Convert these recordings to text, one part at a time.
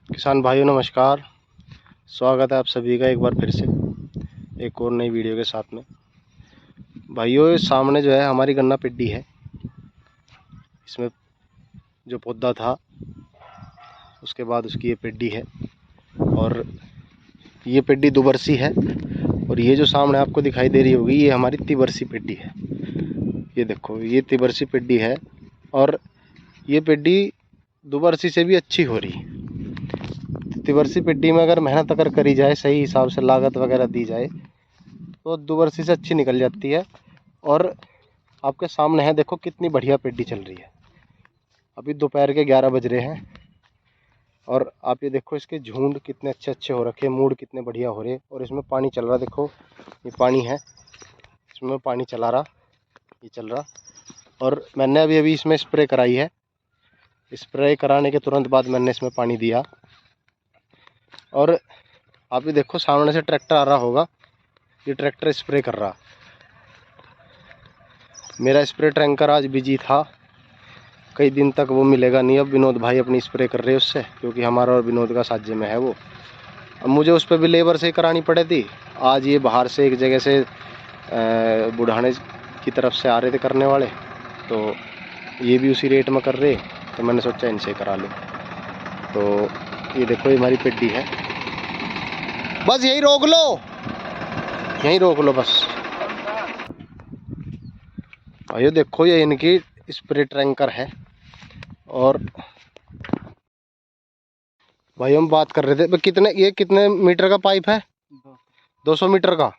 किसान भाइयों नमस्कार। स्वागत है आप सभी का एक बार फिर से एक और नई वीडियो के साथ में। भाइयों सामने जो है हमारी गन्ना पेड्डी है। इसमें जो पौधा था उसके बाद उसकी ये पेड्डी है और ये पेड्डी दुबरसी है। और ये जो सामने आपको दिखाई दे रही होगी ये हमारी तिबरसी पेड्डी है। ये देखो ये तिबरसी पेड्डी है और ये पेड्डी दुबरसी से भी अच्छी हो रही। तिबरसी पेड्डी में अगर मेहनत अगर करी जाए, सही हिसाब से लागत वगैरह दी जाए तो दुबरसी से अच्छी निकल जाती है। और आपके सामने है, देखो कितनी बढ़िया पेड्डी चल रही है। अभी दोपहर के 11 बज रहे हैं और आप ये देखो इसके झुंड कितने अच्छे अच्छे हो रखे, मूड कितने बढ़िया हो रहे। और इसमें पानी चल रहा, देखो ये पानी है, इसमें पानी चला रहा, ये चल रहा। और मैंने अभी इसमें स्प्रे कराई है। स्प्रे कराने के तुरंत बाद मैंने इसमें पानी दिया। और आप ये देखो सामने से ट्रैक्टर आ रहा होगा, ये ट्रैक्टर स्प्रे कर रहा। मेरा स्प्रे टैंकर आज बिजी था, कई दिन तक वो मिलेगा नहीं। अब विनोद भाई अपनी स्प्रे कर रहे हैं उससे, क्योंकि हमारा और विनोद का साझे में है वो। अब मुझे उस पर भी लेबर से करानी पड़ी थी। आज ये बाहर से एक जगह से बुढ़ाने की तरफ से आ रहे थे करने वाले, तो ये भी उसी रेट में कर रहे, तो मैंने सोचा इनसे करा लूँ। तो ये देखो ये हमारी पेड्डी है। बस यही रोक लो, यहीं रोक लो बस। भाइयों देखो ये इनकी स्प्रे टैंकर है। और भाई हम बात कर रहे थे कितने, ये कितने मीटर का पाइप है? 200 मीटर का।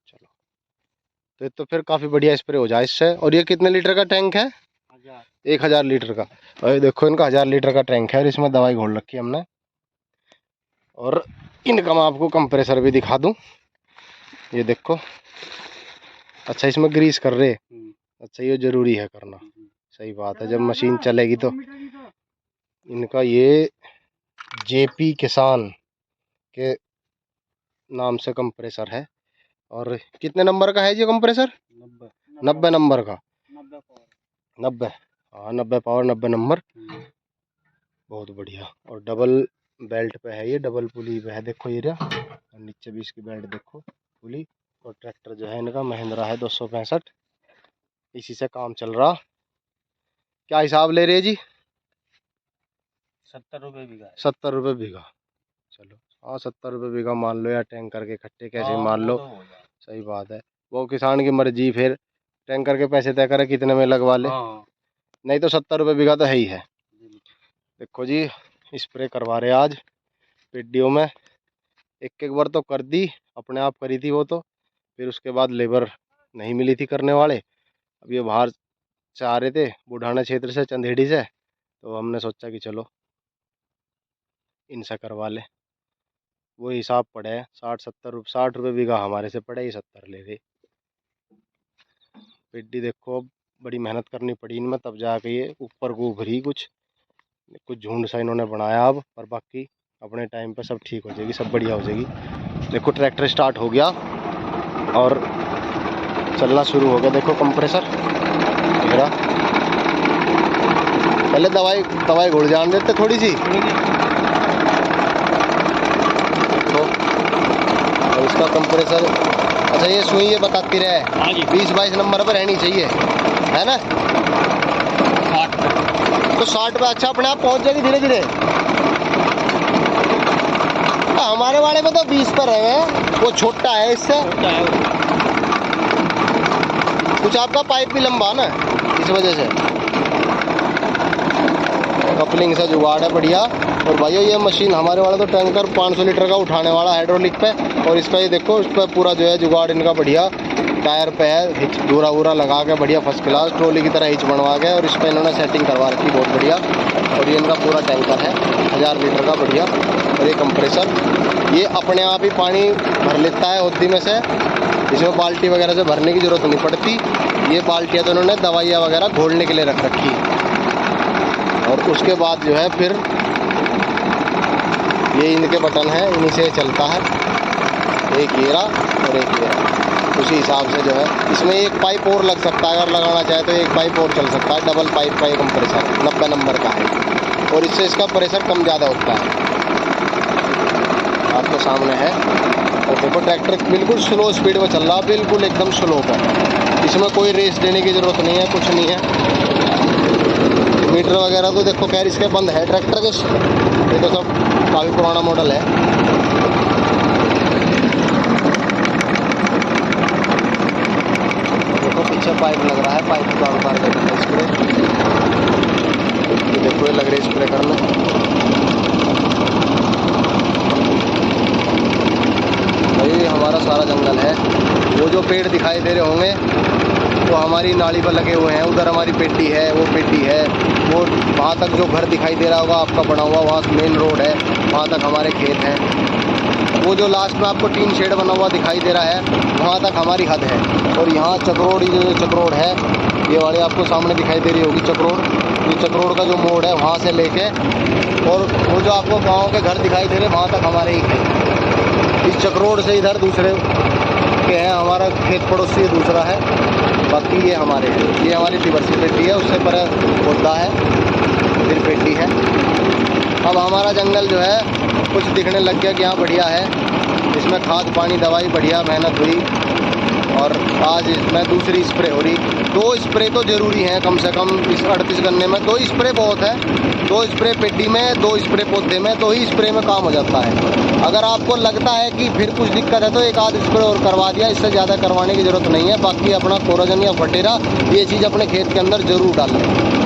चलो तो फिर काफ़ी बढ़िया स्प्रे हो जाए इससे। और ये कितने लीटर का टैंक है? 1000 लीटर का। भाई देखो इनका 1000 लीटर का टैंक है और इसमें दवाई घोल रखी है हमने। और इनका मैं आपको कंप्रेसर भी दिखा दूं, ये देखो। अच्छा इसमें ग्रीस कर रहे, अच्छा ये ज़रूरी है करना, सही बात है। जब मशीन चलेगी तो इनका ये जेपी किसान के नाम से कंप्रेसर है। और कितने नंबर का है ये कंप्रेसर? 90 नंबर का। 90, हाँ 90 पावर 90 नंबर। बहुत बढ़िया। और डबल बेल्ट पे है ये, डबल पुली पे है, देखो ये रहा। और नीचे भी इसकी बेल्ट देखो, पुली। और ट्रैक्टर जो है इनका महिंद्रा है 265, इसी से काम चल रहा। क्या हिसाब ले रहे हैं जी? 70 रुपये बीघा। 70 रुपये बीघा। चलो हाँ 70 रुपये बीघा मान लो, या टैंकर के खट्टे कैसे मान लो, सही बात है। वो किसान की मर्जी, फिर टैंकर के पैसे तय करे कितने में लगवा ले। नहीं तो 70 रुपये बीघा तो है ही है। देखो जी स्प्रे करवा रहे आज पेड्डियों में। एक एक बार तो कर दी, अपने आप करी थी वो तो, फिर उसके बाद लेबर नहीं मिली थी करने वाले। अब ये बाहर से आ रहे थे बुढ़ाना क्षेत्र से, चंदेड़ी से, तो हमने सोचा कि चलो इनसे करवा ले। वो हिसाब पड़े है 60 रुपये बीघा हमारे से पड़े, ही 70 ले गए। पेड्डी देखो बड़ी मेहनत करनी पड़ी इनमें, तब जाके ये ऊपर को उभरी। कुछ झुंड सा इन्होंने बनाया अब, पर बाकी अपने टाइम पे सब ठीक हो जाएगी, सब बढ़िया हो जाएगी। देखो ट्रैक्टर स्टार्ट हो गया और चलना शुरू हो गया। देखो कंप्रेसर मेरा, पहले दवाई घुल जान देते थोड़ी सी। तो और इसका कंप्रेसर, अच्छा ये सुई ये बताती रहे 20-22 नंबर पर रहनी चाहिए, है ना? 60 तो 60 पे अच्छा अपने आप पहुंच जाएगी धीरे धीरे। हमारे वाले में तो 20 पर है, वो छोटा है इससे। कुछ आपका पाइप भी लंबा ना, इस वजह से कपलिंग से जुगाड़ है बढ़िया। और भाइयों ये मशीन हमारे वाला तो टैंकर 500 लीटर का उठाने वाला हाइड्रोलिक पे। और इसका ये देखो इस पर पूरा जो है जुगाड़ इनका बढ़िया, टायर पे है हिच दूरा वूरा लगा के बढ़िया फर्स्ट क्लास ट्रॉली की तरह हिच बनवा के, और इस पर इन्होंने सेटिंग करवा रखी बहुत बढ़िया। और ये इनका पूरा टैंकर है 1000 लीटर का बढ़िया। और ये कंप्रेसर ये अपने आप ही पानी भर लेता है होद्दी में से, इसमें बाल्टी वगैरह से भरने की ज़रूरत नहीं पड़ती। ये बाल्टियाँ तो इन्होंने दवाइयाँ वगैरह घोलने के लिए रख रखी। और उसके बाद जो है फिर ये इनके बटन हैं, इन्हीं से चलता है। एक येरा और एक येरा। उसी हिसाब से जो है इसमें एक पाइप और लग सकता है, अगर लगाना चाहे तो एक पाइप और चल सकता है। डबल पाइप का ये कंप्रेसर 90 नंबर का है और इससे इसका प्रेशर कम ज़्यादा होता है। आपके सामने है और देखो ट्रैक्टर बिल्कुल स्लो स्पीड में चल रहा है, बिल्कुल एकदम स्लो पर। इसमें कोई रेस देने की ज़रूरत नहीं है, कुछ नहीं है। मीटर वगैरह तो देखो खैर इसके बंद है ट्रैक्टर के, ये तो सब काफ़ी पुराना मॉडल है। देखो पीछे पाइप लग रहा है, पाइप को उतार के करना स्प्रे। ये देखो ये लग रही है स्प्रे करने। भाई हमारा सारा जंगल है। वो जो पेड़ दिखाई दे रहे होंगे वो हमारी नाली पर लगे हुए हैं। उधर हमारी पेटी है, वो पेटी है। वो वहाँ तक जो घर दिखाई दे रहा होगा आपका बना हुआ, वहाँ मेन रोड है, वहाँ तक हमारे खेत हैं। वो जो लास्ट में आपको टीन शेड बना हुआ दिखाई दे रहा है वहाँ तक हमारी हद है। और यहाँ चक्रोड़, ये जो चक्रोड़ है, ये वाले आपको सामने दिखाई दे रही होगी चक्रोड़। ये चक्रोड़ का जो मोड़ है वहाँ से लेके और वो जो आपको गाँव के घर दिखाई दे रहे वहाँ तक हमारे ही खेत। इस चक्रोड़ से इधर दूसरे के हैं, हमारा खेत पड़ोसी दूसरा है, बाकी ये हमारे हैं। ये हमारी दिवसी पेटी है, उससे पर पौधा है, फिर पेटी है। अब हमारा जंगल जो है कुछ दिखने लग गया कि हाँ बढ़िया है, इसमें खाद पानी दवाई बढ़िया मेहनत हुई और आज इसमें दूसरी स्प्रे हो रही। 2 स्प्रे तो ज़रूरी हैं कम से कम इस 38 गन्ने में। 2 स्प्रे बहुत है, 2 स्प्रे पेटी में, 2 स्प्रे पौधे में, 2 ही स्प्रे में काम हो जाता है। अगर आपको लगता है कि फिर कुछ दिक्कत है तो एक आध स्प्रे और करवा दिया, इससे ज़्यादा करवाने की ज़रूरत नहीं है। बाकी अपना कोराजन या फटेरा ये चीज़ अपने खेत के अंदर ज़रूर डाल लें।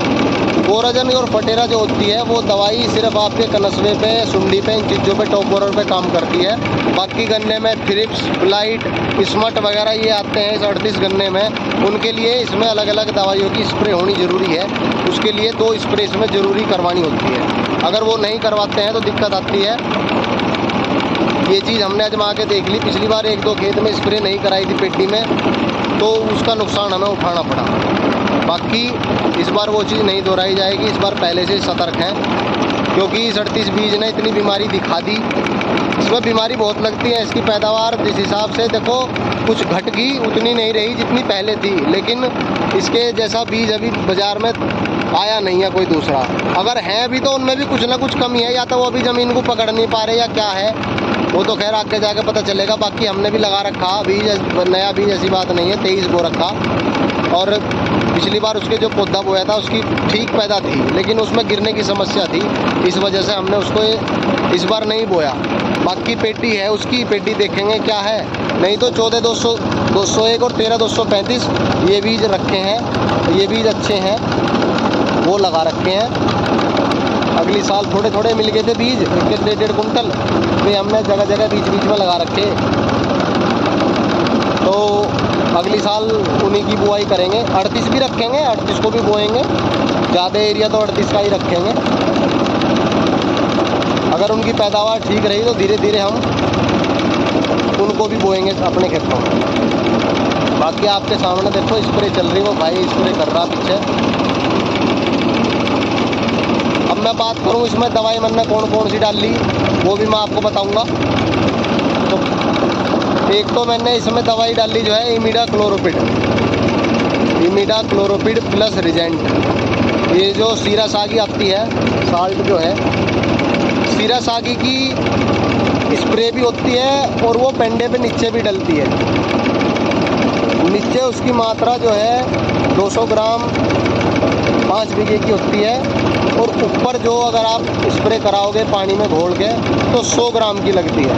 कोराजन और फटेरा जो होती है वो दवाई सिर्फ आपके कनस्वे पे, सुंडी पे, इन चीज़ों पे, टॉप बोरर पे काम करती है। बाकी गन्ने में थ्रिप्स, ब्लाइट, स्मट वगैरह ये आते हैं इस 38 गन्ने में, उनके लिए इसमें अलग अलग दवाइयों की स्प्रे होनी ज़रूरी है। उसके लिए 2 स्प्रे इसमें ज़रूरी करवानी होती है। अगर वो नहीं करवाते हैं तो दिक्कत आती है। ये चीज़ हमने आजमा के देख ली। पिछली बार 1-2 खेत में स्प्रे नहीं कराई थी पेटी में, तो उसका नुकसान हमें उठाना पड़ा। बाकी इस बार वो चीज़ नहीं दोहराई जाएगी। इस बार पहले से सतर्क हैं, क्योंकि 38 बीज ने इतनी बीमारी दिखा दी। इसमें बीमारी बहुत लगती है। इसकी पैदावार जिस हिसाब से देखो कुछ घट गई, उतनी नहीं रही जितनी पहले थी, लेकिन इसके जैसा बीज अभी बाज़ार में आया नहीं है कोई दूसरा। अगर है भी तो उनमें भी कुछ ना कुछ कमी है, या तो वो अभी ज़मीन को पकड़ नहीं पा रहे या क्या है, वो तो खैर आगे जाके पता चलेगा। बाकी हमने भी लगा रखा बीज, नया बीज ऐसी बात नहीं है, 23 बो रखा। और पिछली बार उसके जो पौधा बोया था उसकी ठीक पैदा थी, लेकिन उसमें गिरने की समस्या थी, इस वजह से हमने उसको इस बार नहीं बोया। बाकी पेटी है, उसकी पेटी देखेंगे क्या है। नहीं तो 14-201 और 13-235 ये बीज रखे हैं, ये बीज अच्छे हैं, वो लगा रखे हैं। अगली साल थोड़े थोड़े मिल गए थे बीज, 1-1.5 कुंटल, तो हमने जगह जगह बीच बीच में लगा रखे। तो अगली साल उन्हीं की बुआई करेंगे। 38 भी रखेंगे, 38 को भी बोएंगे। ज़्यादा एरिया तो 38 का ही रखेंगे। अगर उनकी पैदावार ठीक रही तो धीरे धीरे हम उनको भी बोएंगे अपने खेतों में। बाकी आपके सामने देखो स्प्रे चल रही, वो भाई स्प्रे कर रहा पीछे। अब मैं बात करूं इसमें दवाई मैंने कौन कौन सी डाल ली, वो भी मैं आपको बताऊंगा। तो एक तो मैंने इसमें दवाई डाली जो है इमिडा क्लोरोपिड प्लस रिजेंट। ये जो सीरा सागी आती है, साल्ट जो है, सीरा सागी की स्प्रे भी होती है और वो पेंडे पे नीचे भी डलती है। नीचे उसकी मात्रा जो है 200 ग्राम 5 बीघे की होती है, और ऊपर जो अगर आप स्प्रे कराओगे पानी में घोल के तो 100 ग्राम की लगती है।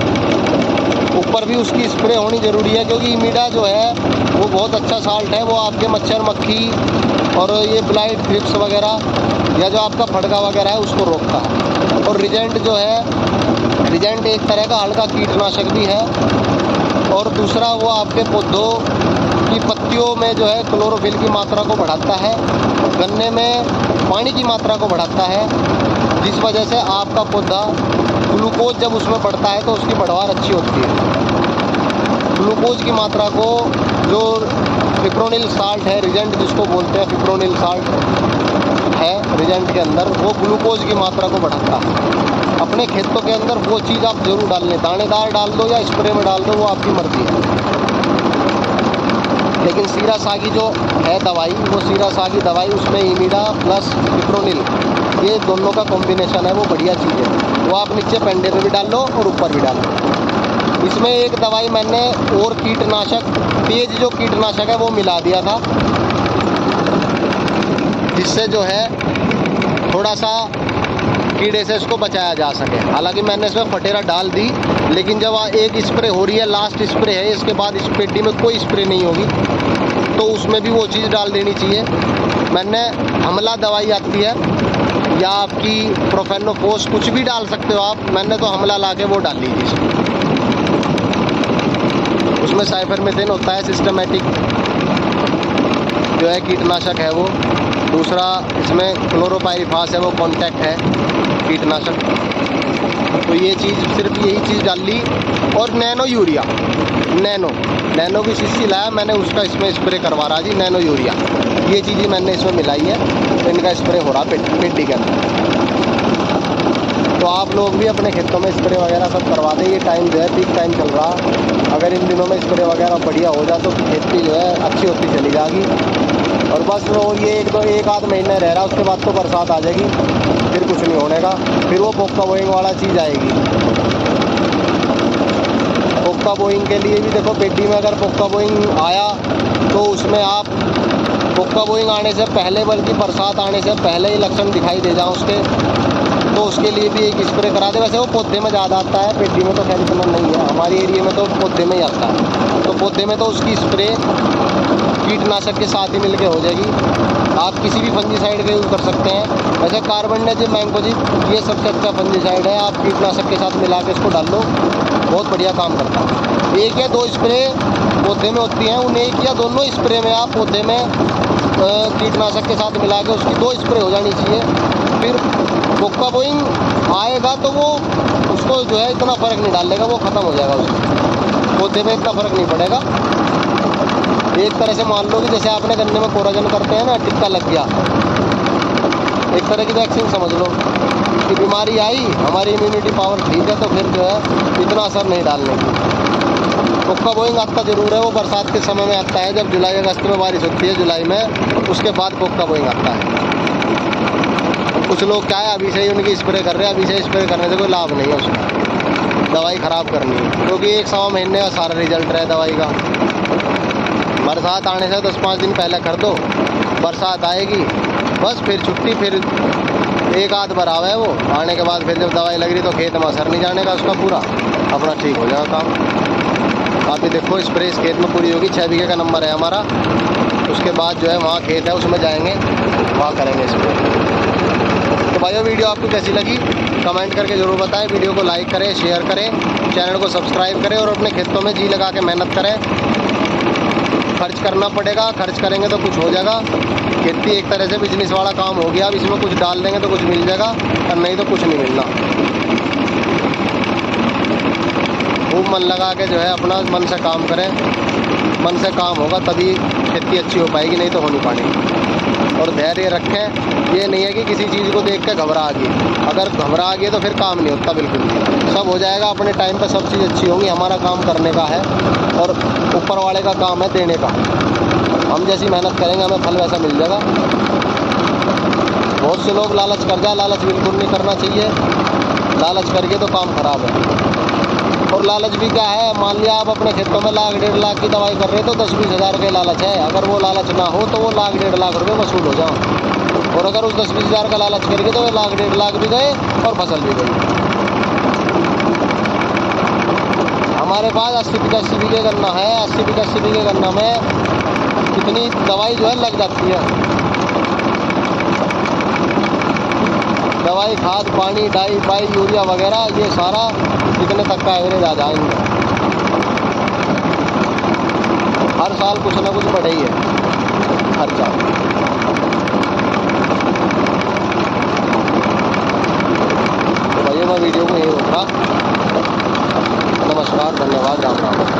ऊपर भी उसकी स्प्रे होनी ज़रूरी है, क्योंकि इमिडा जो है वो बहुत अच्छा साल्ट है। वो आपके मच्छर मक्खी और ये ब्लाइट थ्रिप्स वगैरह या जो आपका फड़का वगैरह है उसको रोकता है। और रिजेंट जो है, रिजेंट एक तरह का हल्का कीटनाशक भी है। और दूसरा वो आपके पौधों की पत्तियों में जो है क्लोरोफिल की मात्रा को बढ़ाता है, गन्ने में पानी की मात्रा को बढ़ाता है, जिस वजह से आपका पौधा ग्लूकोज जब उसमें बढ़ता है तो उसकी बढ़वार अच्छी होती है। ग्लूकोज की मात्रा को, जो फिप्रोनिल साल्ट है, रिजेंट जिसको बोलते हैं, फिप्रोनिल साल्ट है रिजेंट के अंदर, वो ग्लूकोज की मात्रा को बढ़ाता है। अपने खेतों के अंदर वो चीज़ आप ज़रूर डाल लें, दानेदार डाल दो या स्प्रे में डाल दो, वो आपकी मर्जी है। लेकिन सीरा सा की जो है दवाई, वो सीरा सा की दवाई उसमें इमीडा प्लस पिप्रोनिल, ये दोनों का कॉम्बिनेशन है, वो बढ़िया चीज़ है। वो आप नीचे पेंडे में भी डाल लो और ऊपर भी डाल लो। इसमें एक दवाई मैंने और कीटनाशक, तेज जो कीटनाशक है वो मिला दिया था, जिससे जो है थोड़ा सा कीड़े से इसको बचाया जा सके। हालांकि मैंने इसमें फटेरा डाल दी, लेकिन जब एक स्प्रे हो रही है, लास्ट स्प्रे है, इसके बाद इस पेटी में कोई स्प्रे नहीं होगी, तो उसमें भी वो चीज़ डाल देनी चाहिए। मैंने हमला दवाई आती है या आपकी प्रोफेनोफोस, कुछ भी डाल सकते हो आप, मैंने तो हमला ला के वो डाल ली थी। उसमें साइफरमेथ्रिन होता है, सिस्टमेटिक जो है कीटनाशक है वो। दूसरा इसमें क्लोरोपाइरिफास है, वो कॉन्टैक्ट है कीटनाशक। तो ये चीज़, सिर्फ यही चीज़ डाल ली। और नैनो यूरिया, नैनो की शीशी लाया मैंने, उसका इसमें स्प्रे करवा रहा जी, नैनो यूरिया, ये चीज़ें मैंने इसमें मिलाई है, तो इनका स्प्रे हो रहा पेटी के अंदर। तो आप लोग भी अपने खेतों में स्प्रे वगैरह सब करवा दें। ये टाइम जो है पीक टाइम चल रहा, अगर इन दिनों में स्प्रे वगैरह बढ़िया हो जाए तो खेती जो है अच्छी होती चली जाएगी। और बस और ये एक आध महीने रह रहा, उसके बाद तो बरसात आ जाएगी, फिर कुछ नहीं होने का, फिर वो पोक्का बोइंग वाला चीज़ आएगी। पोक्का बोइंग के लिए भी देखो, पेटी में अगर पोक्का बोइंग आया तो उसमें आप पोक्का बोइंग आने से पहले, बल्कि बरसात आने से पहले ही लक्षण दिखाई दे जाए उसके, तो उसके लिए भी एक स्प्रे करा दे। वैसे वो पौधे में ज़्यादा आता है, पेटी में तो खैर इतना नहीं है, हमारे एरिया में तो पौधे में ही आता है। तो पौधे में तो उसकी स्प्रे कीटनाशक के साथ ही मिलके हो जाएगी। आप किसी भी फंजीसाइड का यूज़ कर सकते हैं। वैसे कार्बनडाजिम, मैंकोजिब, ये सबसे अच्छा फंजीसाइड है। आप कीटनाशक के साथ मिला के इसको डाल लो, बहुत बढ़िया काम करता है। एक या दो स्प्रे पौधे में होती हैं, उन एक या दोनों स्प्रे में आप पौधे में कीटनाशक के साथ मिला के उसकी 2 स्प्रे हो जानी चाहिए। फिर पोक्का बोइंग आएगा तो वो उसको जो है इतना फ़र्क नहीं डालेगा, वो ख़त्म हो जाएगा, उसको पौधे में इतना फ़र्क नहीं पड़ेगा। एक तरह से मान लो कि जैसे आपने गन्ने में कोराजन करते हैं ना, टिक्का लग गया, एक तरह की वैक्सीन समझ लो कि बीमारी आई, हमारी इम्यूनिटी पावर ठीक है, तो फिर जो है इतना असर नहीं डालने की। पोक्का बोइंग आता ज़रूर है, वो बरसात के समय में आता है, जब जुलाई अगस्त में बारिश होती है, जुलाई में, उसके बाद पोक्का बोइंग आता है। कुछ लोग क्या है, अभी से ही उनकी स्प्रे कर रहे हैं, अभी से स्प्रे करने से कोई लाभ नहीं है उसमें, दवाई ख़राब करनी है, क्योंकि 1 महीने का सारा रिजल्ट है दवाई का। बरसात आने से 10-5 दिन पहले कर दो, बरसात आएगी बस फिर छुट्टी, फिर एक आध बार आवे वो, आने के बाद फिर जब दवाई लग रही तो खेत में असर नहीं जाने का उसका, पूरा अपना ठीक हो जाएगा काम। आप ये देखो स्प्रे इस खेत में पूरी होगी, 6 बीघे का नंबर है हमारा। उसके बाद जो है वहाँ खेत है, उसमें जाएंगे, वहाँ करेंगे स्प्रे। तो भाइयों, वीडियो आपको कैसी लगी कमेंट करके ज़रूर बताएं। वीडियो को लाइक करें, शेयर करें, चैनल को सब्सक्राइब करें और अपने खेतों में जी लगा के मेहनत करें। खर्च करना पड़ेगा, खर्च करेंगे तो कुछ हो जाएगा। खेती एक तरह से बिजनेस वाला काम हो गया, अब इसमें कुछ डाल देंगे तो कुछ मिल जाएगा, और नहीं तो कुछ नहीं मिलना। खूब मन लगा के जो है अपना मन से काम करें, मन से काम होगा तभी खेती अच्छी हो पाएगी, नहीं तो हो नहीं पाएगी। और धैर्य रखें, ये नहीं है कि किसी चीज़ को देख के घबरा गई, अगर घबरा गए तो फिर काम नहीं होता, बिल्कुल भी सब हो जाएगा अपने टाइम पे, सब चीज़ अच्छी होंगी। हमारा काम करने का है और ऊपर वाले का काम है देने का। हम जैसी मेहनत करेंगे हमें फल वैसा मिल जाएगा। बहुत से लोग लालच कर जाए, लालच बिल्कुल नहीं करना चाहिए, लालच करके तो काम खराब है। और लालच भी क्या है, मान लिया आप अपने खेतों में 1,00,000 1,50,000 की दवाई कर रहे हो तो 10-20 हज़ार का लालच है। अगर वो लालच ना हो तो वो 1,00,000 1,50,000 रुपये वसूल हो जाओ। और अगर उस 10-20 हज़ार का लालच करके तो 1,00,000 1,50,000 भी गए और फसल भी गई। हमारे पास 80-85 बीघे गन्ना है, 80-85 बीघे गन्ना में कितनी दवाई जो है लग जाती है। दवाई, खाद, पानी, डाई बाई, यूरिया वगैरह, ये सारा कितने तक का एवरेज आ जाएंगे। हर साल कुछ ना कुछ बढ़े ही है खर्चा। तो भाइयों, मैं वीडियो को यही रोक रहा। नमस्कार, धन्यवाद, राम राम।